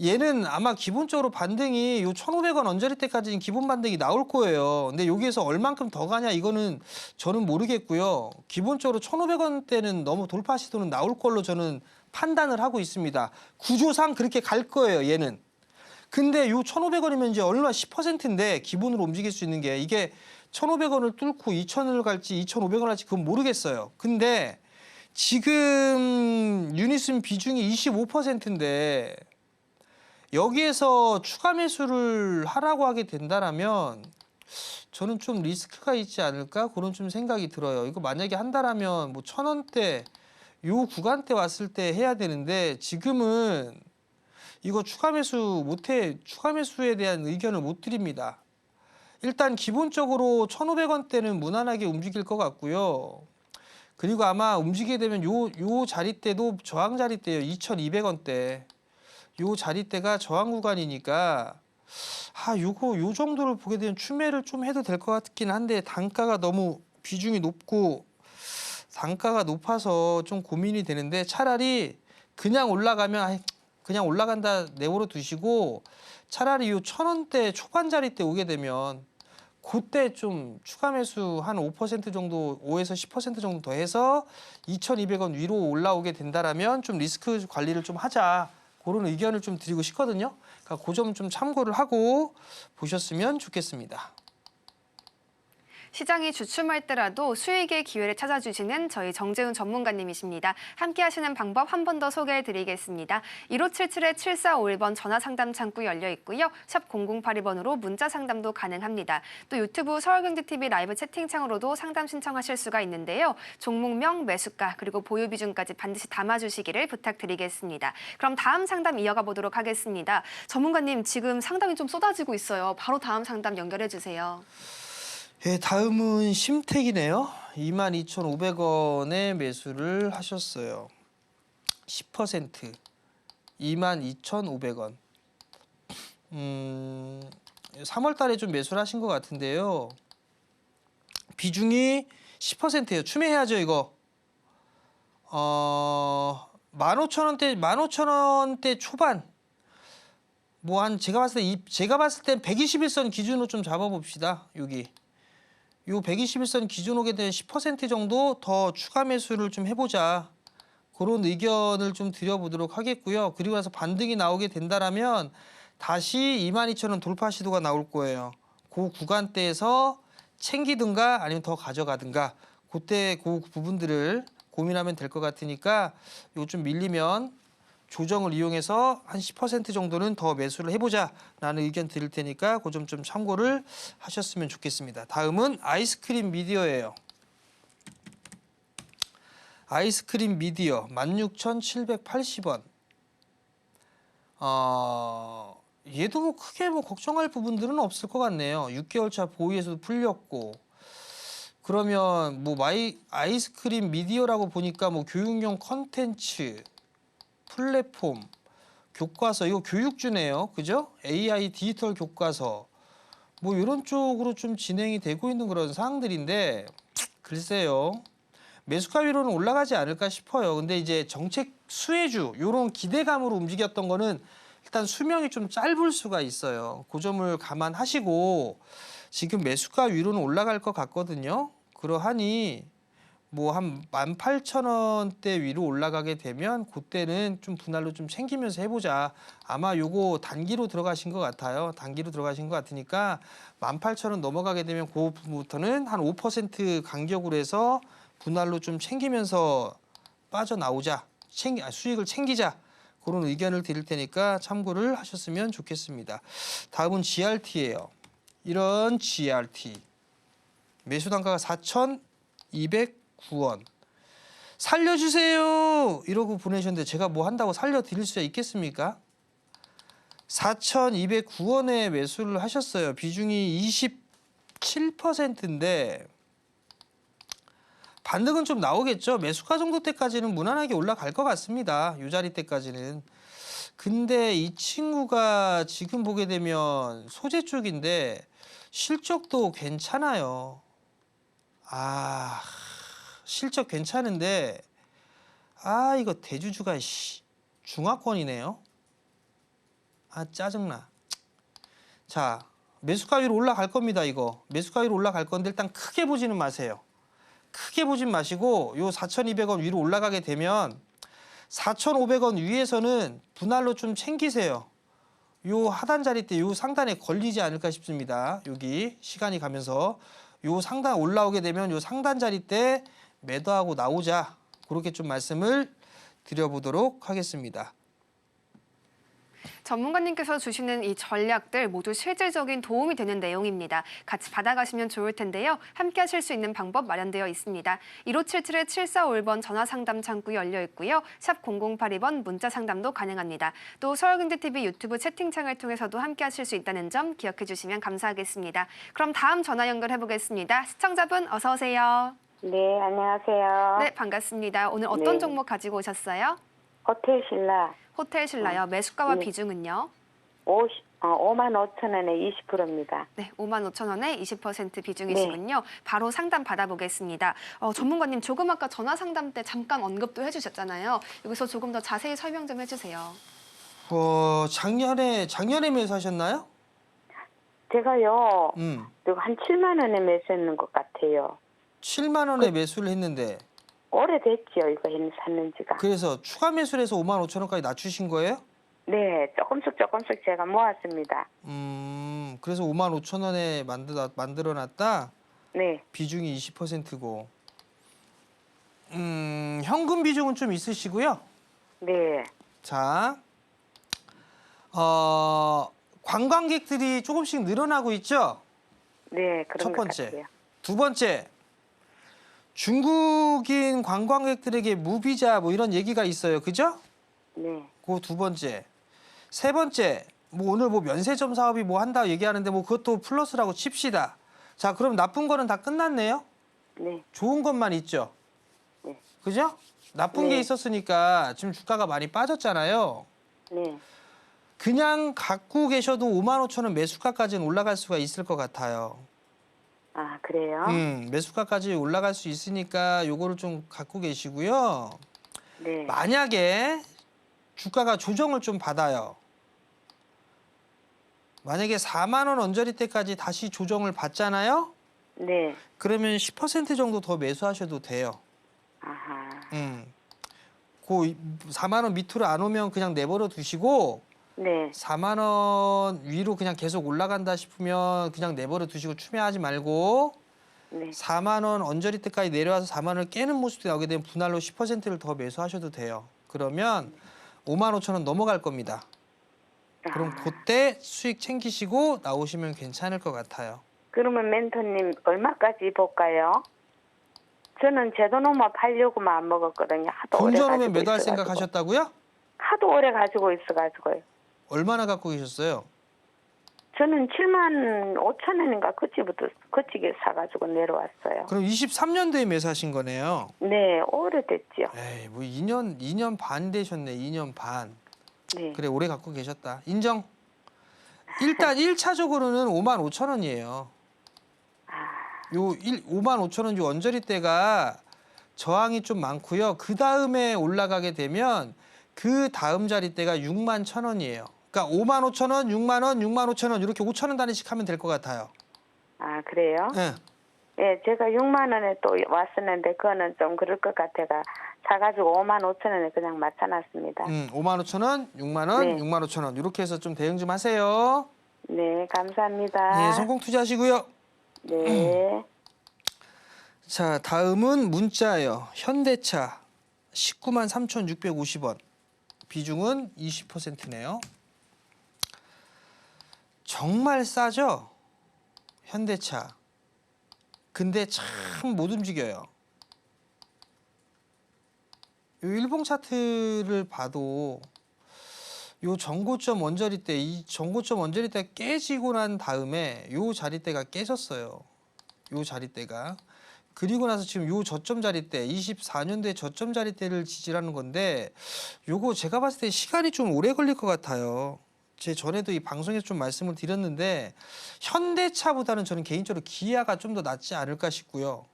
얘는 아마 기본적으로 반등이 요 1,500원 언저리 때까지는 기본 반등이 나올 거예요. 근데 여기에서 얼만큼 더 가냐 이거는 저는 모르겠고요. 기본적으로 1,500원대는 너무 돌파 시도는 나올 걸로 저는 판단을 하고 있습니다. 구조상 그렇게 갈 거예요, 얘는. 근데 요 1,500원이면 이제 얼마 10%인데 기본으로 움직일 수 있는 게 이게 1,500원을 뚫고 2,000원을 갈지 2,500원을 갈지 그건 모르겠어요. 근데 지금 유니슨 비중이 25%인데 여기에서 추가 매수를 하라고 하게 된다라면 저는 좀 리스크가 있지 않을까 그런 좀 생각이 들어요. 이거 만약에 한다라면 뭐 1,000원대 요 구간대 왔을 때 해야 되는데 지금은 이거 추가 매수에 대한 의견을 못 드립니다. 일단 기본적으로 1,500원대는 무난하게 움직일 것 같고요. 그리고 아마 움직이게 되면 요 자리대도 저항 자리대예요. 2,200원대. 요 자리대가 저항 구간이니까 요 정도를 보게 되면 추매를 좀 해도 될 것 같긴 한데 단가가 너무 비중이 높고 단가가 높아서 좀 고민이 되는데 차라리 그냥 올라가면 그냥 올라간다 내버려 두시고 차라리 요 1,000원대 초반 자리대 오게 되면 그때 좀 추가 매수 한 5% 정도, 5에서 10% 정도 더 해서 2,200원 위로 올라오게 된다라면 좀 리스크 관리를 좀 하자. 그런 의견을 좀 드리고 싶거든요. 그러니까 그 점 좀 참고를 하고 보셨으면 좋겠습니다. 시장이 주춤할 때라도 수익의 기회를 찾아주시는 저희 정재훈 전문가님이십니다. 함께 하시는 방법 한 번 더 소개해드리겠습니다. 1577-7451번 전화 상담 창구 열려 있고요. 샵 0082번으로 문자 상담도 가능합니다. 또 유튜브 서울경제TV 라이브 채팅창으로도 상담 신청하실 수가 있는데요. 종목명, 매수가, 그리고 보유 비중까지 반드시 담아주시기를 부탁드리겠습니다. 그럼 다음 상담 이어가 보도록 하겠습니다. 전문가님, 지금 상담이 좀 쏟아지고 있어요. 바로 다음 상담 연결해 주세요. 예, 다음은 심택이네요. 22,500원에 매수를 하셨어요. 10% 22,500원. 3월 달에 좀 매수를 하신 것 같은데요. 비중이 10%예요. 추매해야죠, 이거. 15,000원대 초반. 뭐 제가 봤을 때 121선 기준으로 좀 잡아봅시다. 여기. 요 121선 기준 오게 되면 10% 정도 더 추가 매수를 좀 해보자. 그런 의견을 좀 드려보도록 하겠고요. 그리고 나서 반등이 나오게 된다라면 다시 22,000원 돌파 시도가 나올 거예요. 그 구간대에서 챙기든가 아니면 더 가져가든가 그때 그 부분들을 고민하면 될 것 같으니까 요 좀 밀리면 조정을 이용해서 한 10% 정도는 더 매수를 해보자라는 의견 드릴 테니까 그 점 좀 참고를 하셨으면 좋겠습니다. 다음은 아이스크림 미디어예요. 아이스크림 미디어 16,780원. 얘도 뭐 크게 걱정할 부분들은 없을 것 같네요. 6개월차 보유에서도 풀렸고. 그러면 뭐 아이스크림 미디어라고 보니까 뭐 교육용 컨텐츠 플랫폼, 교과서, 이거 교육주네요. 그죠? AI 디지털 교과서. 뭐 이런 쪽으로 좀 진행이 되고 있는 그런 사항들인데 글쎄요. 매수가 위로는 올라가지 않을까 싶어요. 근데 이제 정책 수혜주 이런 기대감으로 움직였던 거는 일단 수명이 좀 짧을 수가 있어요. 그 점을 감안하시고 지금 매수가 위로는 올라갈 것 같거든요. 그러하니 뭐 한 18,000원대 위로 올라가게 되면 그때는 좀 분할로 좀 챙기면서 해보자. 아마 요거 단기로 들어가신 것 같아요. 단기로 들어가신 것 같으니까 18,000원 넘어가게 되면 그 부분부터는 한 5% 간격으로 해서 분할로 좀 챙기면서 빠져나오자. 수익을 챙기자. 그런 의견을 드릴 테니까 참고를 하셨으면 좋겠습니다. 다음은 GRT예요. 이런 GRT. 매수 단가가 4,209원. 살려주세요 이러고 보내셨는데 제가 뭐 한다고 살려드릴 수 있겠습니까? 4,209원에 매수를 하셨어요. 비중이 27%인데 반등은 좀 나오겠죠. 매수가 정도 때까지는 무난하게 올라갈 것 같습니다. 이 자리 때까지는. 근데 이 친구가 지금 보게 되면 소재 쪽인데 실적도 괜찮아요. 실적 괜찮은데 이거 대주주가 중화권이네요. 짜증나. 자, 매수가 위로 올라갈 겁니다. 이거 매수가 위로 올라갈 건데 일단 크게 보지는 마세요. 크게 보진 마시고 요 4,200원 위로 올라가게 되면 4,500원 위에서는 분할로 좀 챙기세요. 요 하단 자리 때 요 상단에 걸리지 않을까 싶습니다. 여기 시간이 가면서 요 상단 올라오게 되면 요 상단 자리 때 매도하고 나오자. 그렇게 좀 말씀을 드려보도록 하겠습니다. 전문가님께서 주시는 이 전략들 모두 실질적인 도움이 되는 내용입니다. 같이 받아가시면 좋을 텐데요. 함께 하실 수 있는 방법 마련되어 있습니다. 1577-7451번 전화 상담 창구 열려 있고요. 샵 0082번 문자 상담도 가능합니다. 또 서울경제TV 유튜브 채팅창을 통해서도 함께 하실 수 있다는 점 기억해 주시면 감사하겠습니다. 그럼 다음 전화 연결해 보겠습니다. 시청자분 어서 오세요. 네, 안녕하세요. 네, 반갑습니다. 오늘 어떤 네. 종목 가지고 오셨어요? 호텔 신라 호텔 신라요. 매수가와 네. 비중은요? 55,000원에 20%입니다. 네, 55,000원에 20% 비중이시군요. 바로 상담 받아보겠습니다. 전문가님 조금 아까 전화 상담 때 잠깐 언급도 해주셨잖아요. 여기서 조금 더 자세히 설명 좀 해주세요. 작년에 매수하셨나요? 제가요, 한 한 7만 원에 매수했는 것 같아요. 7만 원에 매수를 했는데 오래됐지요, 이거 샀는 지가. 그래서 추가 매수를 해서 55,000원까지 낮추신 거예요? 네, 조금씩 제가 모았습니다. 그래서 55,000원에 만들어놨다? 네, 비중이 20%고. 현금 비중은 좀 있으시고요. 네, 자, 관광객들이 조금씩 늘어나고 있죠? 네, 그런 첫 것 번째. 같아요. 두 번째, 중국인 관광객들에게 무비자 뭐 이런 얘기가 있어요. 그죠? 네, 그 두 번째. 세 번째, 뭐 오늘 뭐 면세점 사업이 뭐 한다 얘기하는데 뭐 그것도 플러스라고 칩시다. 자, 그럼 나쁜 거는 다 끝났네요? 네, 좋은 것만 있죠? 네. 그죠? 나쁜 게 네. 있었으니까 지금 주가가 많이 빠졌잖아요. 네. 그냥 갖고 계셔도 55,000원 매수가까지는 올라갈 수가 있을 것 같아요. 그래요? 매수가까지 올라갈 수 있으니까 요거를 좀 갖고 계시고요. 네, 만약에 주가가 조정을 좀 받아요. 만약에 4만 원 언저리 때까지 다시 조정을 받잖아요. 네, 그러면 10% 정도 더 매수하셔도 돼요. 아하, 그 4만 원 밑으로 안 오면 그냥 내버려 두시고 네, 4만 원 위로 그냥 계속 올라간다 싶으면 그냥 내버려 두시고 추매하지 말고 네, 4만 원 언저리 때까지 내려와서 4만 원을 깨는 모습이 나오게 되면 분할로 10%를 더 매수하셔도 돼요. 그러면 55,000원 넘어갈 겁니다. 그럼 그때 수익 챙기시고 나오시면 괜찮을 것 같아요. 그러면 멘토님 얼마까지 볼까요? 저는 제도노마 팔려고만 안 먹었거든요. 하도 오래 본전오면 가지고 매도할 있어가지고. 생각 하셨다고요? 하도 오래 가지고 있어가지고요. 얼마나 갖고 계셨어요? 저는 75,000원인가 그치게 사가지고 내려왔어요. 그럼 23년도에 매수하신 거네요. 네, 오래됐죠. 에이, 뭐 2년 반 되셨네. 2년 반. 네, 그래, 오래 갖고 계셨다. 인정. 일단 1차적으로는 55,000원이에요. 요 55,000원 요 언저리 때가 저항이 좀 많고요. 그 다음에 올라가게 되면 그 다음 자리 때가 61,000원이에요. 그러니까 55,000원, 6만 원, 65,000원 이렇게 5,000원 단위씩 하면 될 것 같아요. 그래요? 네. 예, 제가 6만 원에 또 왔었는데 그거는 좀 그럴 것 같아가 사가지고 5만 5천 원에 그냥 맞춰놨습니다. 5만 5천 원, 6만 원, 네. 6만 5천 원 이렇게 해서 좀 대응 좀 하세요. 네, 감사합니다. 네, 성공 투자하시고요. 네. 자, 다음은 문자예요. 현대차 19만 3,650원. 비중은 20%네요. 정말 싸죠? 현대차. 근데 참 못 움직여요. 이 일봉 차트를 봐도 요 전고점 원저리대, 이 전고점 원저리대 깨지고 난 다음에 요 자리대가 깨졌어요. 요 자리대가. 그리고 나서 지금 요 저점 자리대, 24년도에 저점 자리대를 지지하는 건데 요거 제가 봤을 때 시간이 좀 오래 걸릴 것 같아요. 제 전에도 이 방송에서 좀 말씀을 드렸는데 현대차보다는 저는 개인적으로 기아가 좀 더 낫지 않을까 싶고요.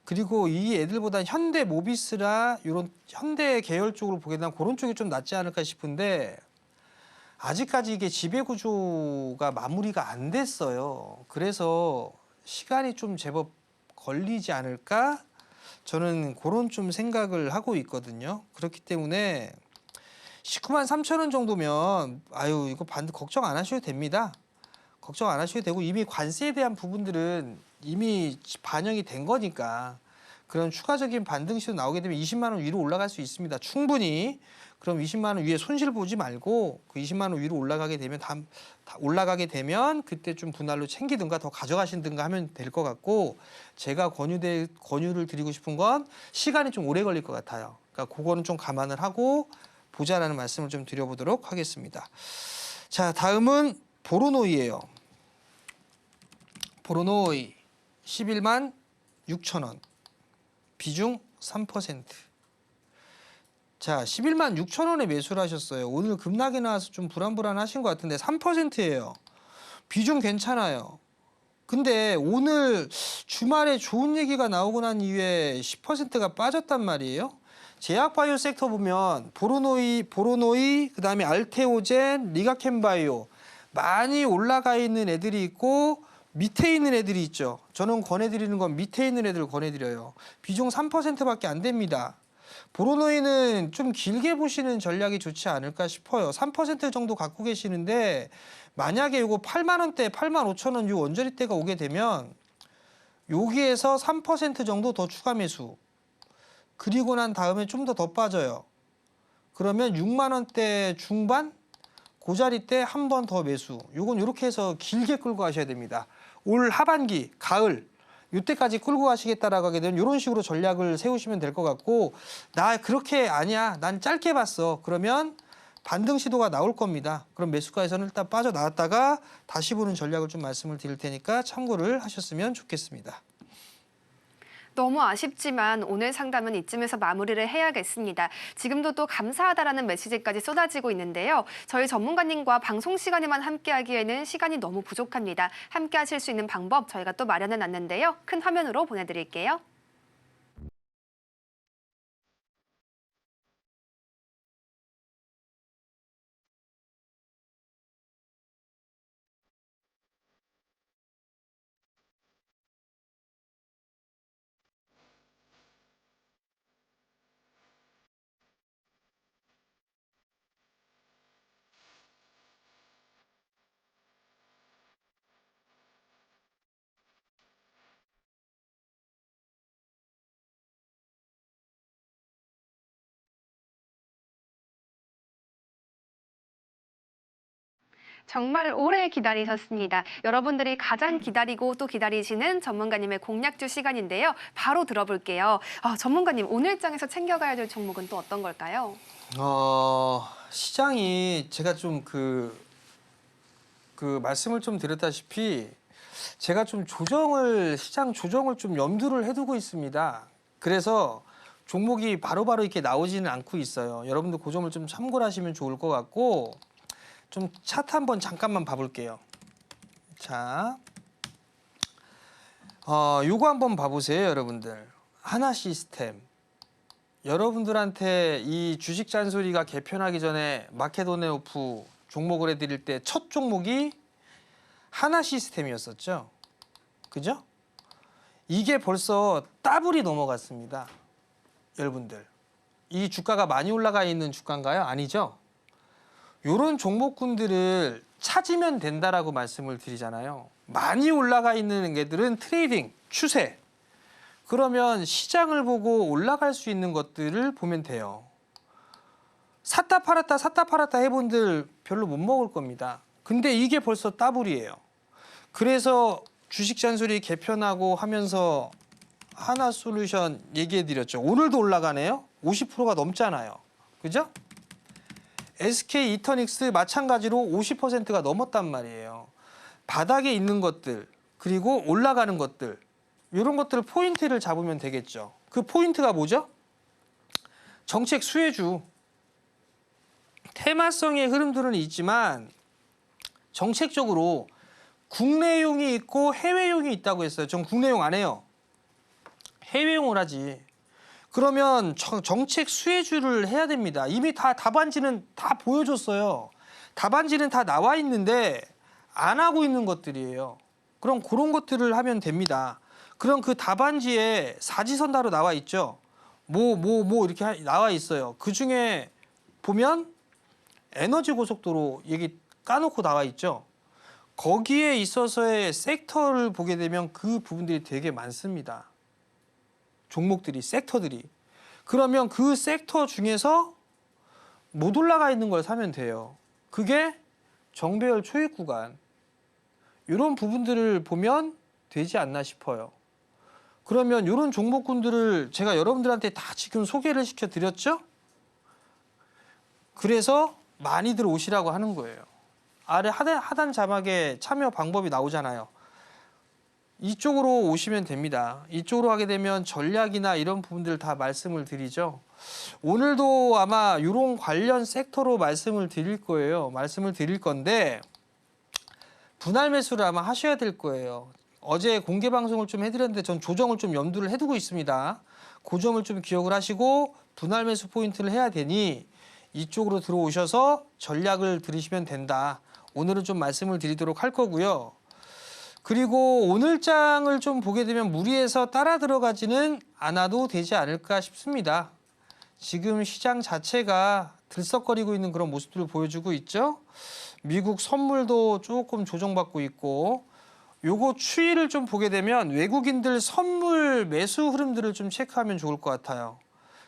그리고 이 애들보다 현대 모비스라 이런 현대 계열 쪽으로 보게 되면 그런 쪽이 좀 낫지 않을까 싶은데 아직까지 이게 지배 구조가 마무리가 안 됐어요. 그래서 시간이 좀 제법 걸리지 않을까? 저는 그런 좀 생각을 하고 있거든요. 그렇기 때문에 19만 3천 원 정도면 아유 이거 걱정 안 하셔도 됩니다. 걱정 안 하셔도 되고 이미 관세에 대한 부분들은 이미 반영이 된 거니까 그런 추가적인 반등시도 나오게 되면 20만 원 위로 올라갈 수 있습니다. 충분히. 그럼 20만 원 위에 손실 보지 말고 그 20만 원 위로 올라가게 되면 그때 좀 분할로 챙기든가 더 가져가시든가 하면 될 것 같고 제가 권유를 드리고 싶은 건 시간이 좀 오래 걸릴 것 같아요. 그러니까 그거는 좀 감안을 하고 보자라는 말씀을 좀 드려보도록 하겠습니다. 자, 다음은 보로노이예요. 보로노이 11만 6천 원. 비중 3%. 자, 11만 6천 원에 매수를 하셨어요. 오늘 급락이 나와서 좀 불안불안하신 것 같은데 3%예요. 비중 괜찮아요. 근데 오늘 주말에 좋은 얘기가 나오고 난 이후에 10%가 빠졌단 말이에요. 제약바이오 섹터 보면 보로노이, 그다음에 알테오젠, 리가켄바이오 많이 올라가 있는 애들이 있고 밑에 있는 애들이 있죠. 저는 권해드리는 건 밑에 있는 애들 권해드려요. 비중 3%밖에 안 됩니다. 보로노이는 좀 길게 보시는 전략이 좋지 않을까 싶어요. 3% 정도 갖고 계시는데 만약에 이거 8만 원대, 8만 5천 원 이 원저리대가 오게 되면 여기에서 3% 정도 더 추가 매수. 그리고 난 다음에 좀 더 빠져요. 그러면 6만 원대 중반? 그 자리 때 한 번 더 매수. 요건 이렇게 해서 길게 끌고 가셔야 됩니다. 올 하반기, 가을 이때까지 끌고 가시겠다라고 하게 되면 이런 식으로 전략을 세우시면 될 것 같고 나 그렇게 아니야. 난 짧게 봤어. 그러면 반등 시도가 나올 겁니다. 그럼 매수가에서는 일단 빠져나왔다가 다시 보는 전략을 좀 말씀을 드릴 테니까 참고를 하셨으면 좋겠습니다. 너무 아쉽지만 오늘 상담은 이쯤에서 마무리를 해야겠습니다. 지금도 또 감사하다라는 메시지까지 쏟아지고 있는데요. 저희 전문가님과 방송 시간에만 함께하기에는 시간이 너무 부족합니다. 함께하실 수 있는 방법 저희가 또 마련해놨는데요. 큰 화면으로 보내드릴게요. 정말 오래 기다리셨습니다. 여러분들이 가장 기다리고 또 기다리시는 전문가님의 공략주 시간인데요. 바로 들어볼게요. 전문가님, 오늘장에서 챙겨가야 될 종목은 또 어떤 걸까요? 시장이 제가 좀 말씀을 좀 드렸다시피 제가 좀 시장 조정을 좀 염두를 해두고 있습니다. 그래서 종목이 바로바로 이렇게 나오지는 않고 있어요. 여러분들 그 점을 좀 참고를 하시면 좋을 것 같고 좀 차트 한번 잠깐만 봐볼게요. 자, 요거 한번 봐보세요, 여러분들. 하나시스템. 여러분들한테 이 주식 잔소리가 개편하기 전에 마켓온에오프 종목을 해드릴 때 첫 종목이 하나시스템이었었죠. 그죠? 이게 벌써 더블이 넘어갔습니다. 여러분들. 이 주가가 많이 올라가 있는 주가인가요? 아니죠? 이런 종목군들을 찾으면 된다라고 말씀을 드리잖아요. 많이 올라가 있는 애들은 트레이딩, 추세. 그러면 시장을 보고 올라갈 수 있는 것들을 보면 돼요. 샀다 팔았다 해본들 별로 못 먹을 겁니다. 근데 이게 벌써 더블이에요. 그래서 주식 잔소리 개편하고 하면서 하나솔루션 얘기해드렸죠. 오늘도 올라가네요. 50%가 넘잖아요. 그죠? SK 이터닉스 마찬가지로 50%가 넘었단 말이에요. 바닥에 있는 것들 그리고 올라가는 것들 이런 것들 포인트를 잡으면 되겠죠. 그 포인트가 뭐죠? 정책 수혜주. 테마성의 흐름들은 있지만 정책적으로 국내용이 있고 해외용이 있다고 했어요. 전 국내용 안 해요. 해외용을 하지. 그러면 정책 수혜주를 해야 됩니다. 이미 다 답안지는 다 보여줬어요. 답안지는 다 나와 있는데 안 하고 있는 것들이에요. 그럼 그런 것들을 하면 됩니다. 그럼 그 답안지에 사지선다로 나와 있죠. 뭐 이렇게 나와 있어요. 그중에 보면 에너지 고속도로 얘기 까놓고 나와 있죠. 거기에 있어서의 섹터를 보게 되면 그 부분들이 되게 많습니다. 종목들이, 섹터들이. 그러면 그 섹터 중에서 못 올라가 있는 걸 사면 돼요. 그게 정배열 초입 구간. 이런 부분들을 보면 되지 않나 싶어요. 그러면 이런 종목군들을 제가 여러분들한테 다 지금 소개를 시켜드렸죠? 그래서 많이들 오시라고 하는 거예요. 아래 하단 자막에 참여 방법이 나오잖아요. 이쪽으로 오시면 됩니다. 이쪽으로 하게 되면 전략이나 이런 부분들 다 말씀을 드리죠. 오늘도 아마 이런 관련 섹터로 말씀을 드릴 거예요. 말씀을 드릴 건데 분할 매수를 아마 하셔야 될 거예요. 어제 공개 방송을 좀 해드렸는데 전 조정을 좀 염두를 해두고 있습니다. 그 점을 좀 기억을 하시고 분할 매수 포인트를 해야 되니 이쪽으로 들어오셔서 전략을 들으시면 된다. 오늘은 좀 말씀을 드리도록 할 거고요. 그리고 오늘 장을 좀 보게 되면 무리해서 따라 들어가지는 않아도 되지 않을까 싶습니다. 지금 시장 자체가 들썩거리고 있는 그런 모습들을 보여주고 있죠. 미국 선물도 조금 조정받고 있고 요거 추이를 좀 보게 되면 외국인들 선물 매수 흐름들을 좀 체크하면 좋을 것 같아요.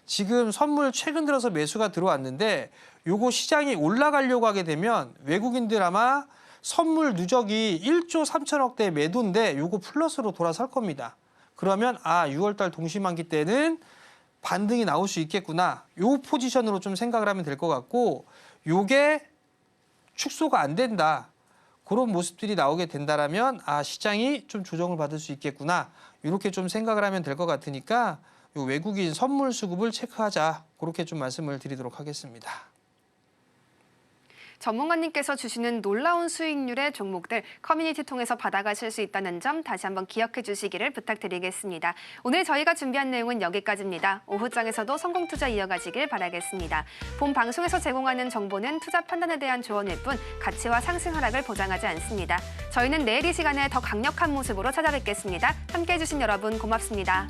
지금 선물 최근 들어서 매수가 들어왔는데 요거 시장이 올라가려고 하게 되면 외국인들 아마 선물 누적이 1조 3천억대 매도인데 요거 플러스로 돌아설 겁니다. 그러면 6월달 동시만기 때는 반등이 나올 수 있겠구나. 요 포지션으로 좀 생각을 하면 될 것 같고 요게 축소가 안 된다. 그런 모습들이 나오게 된다라면 시장이 좀 조정을 받을 수 있겠구나. 이렇게 좀 생각을 하면 될 것 같으니까 요 외국인 선물 수급을 체크하자. 그렇게 좀 말씀을 드리도록 하겠습니다. 전문가님께서 주시는 놀라운 수익률의 종목들 커뮤니티 통해서 받아가실 수 있다는 점 다시 한번 기억해 주시기를 부탁드리겠습니다. 오늘 저희가 준비한 내용은 여기까지입니다. 오후장에서도 성공투자 이어가시길 바라겠습니다. 본 방송에서 제공하는 정보는 투자 판단에 대한 조언일 뿐 가치와 상승 하락을 보장하지 않습니다. 저희는 내일 이 시간에 더 강력한 모습으로 찾아뵙겠습니다. 함께해 주신 여러분 고맙습니다.